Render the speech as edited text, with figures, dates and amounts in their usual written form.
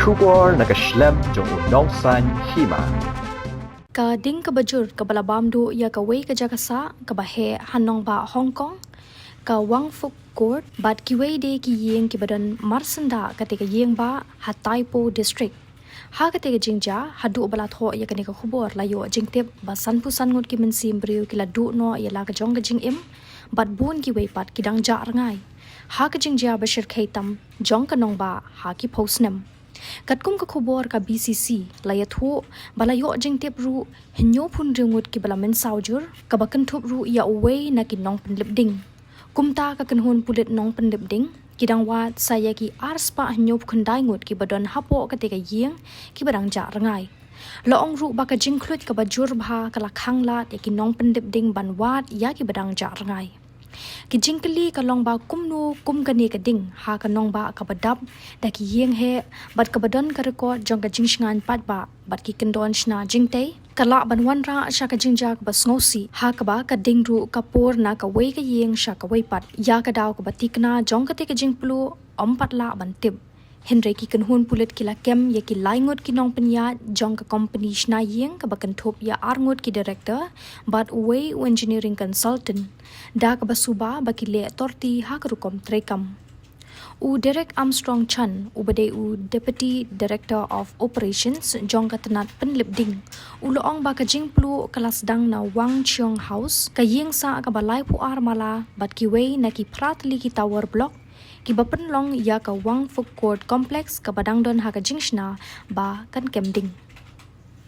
Kubor nakaslem jong unongsan Hima. Ka ding ka bajur ka balabam du ya ka wei ka jakasa ka bahe Nongbah Hong Kong ka wang fuk court bat ki wei de ki yeng ki badan marsanda ka te ka yeng ba hataipo district ha ka te ka jingja hadu bala tho ya ka ne ka khubor la yo jingtep ba sanpusan ngut ki men sim briu ki la du no ya la ka jong ka jing im bat bun ki wei pat ki dang ja Rngai ha ka jingja ba shir khaitam jong ka Nongbah ha ki postnem Katkum ka khubor ka BCC layathu balayo jingtep ru hinyo phun ringut ki balamen saujur ka bakan thup ru ya away na ki nong penlip ding kumta ka kanhun pulit nong penlip ding kidang wat saya ki arspa hinyo khundai ngut ki badon hapo ka te ka yeng ki badang ja Rngai laong ru ba ka jingkhlut ka bajur bha ka lakhang lat ya ki nong penlip ding banwat ya ki badang ja Rngai ki jingkali ka Nongbah kumnu kum ka ne ka ding ha ka Nongbah ka badap da ki yeng he bat ka badon ka record jong ka jingshngan pat ba bat ki kendon shna jingte ka la banwan ra sha ka jingjak ba sngosi ha ka ba ka ding ru ka por na ka wei ka yeng sha ka wei pat ya ka daw ka batikna jong ka te ka jing Pluh pat la ban tip Henry ki kanhun pulit kila kem ya ki laingut ki nong penya jong ka company shna yeng ka bakan thop ya arngut ki director but way engineering consultant da ka basuba bakile torti ha ka rukom trekam u Derek Armstrong Chan ubade u deputy director of operations jong ka tanat penlip ding u loong ba ka jing Pluh kelas dang na Wang Chiong house ka Ïingsah ka balai pu armala bat ki way na ki pratli ki tower block Kiba penlong ya ka wang food court complex ka badang don ha ka jingshna ba kan kemding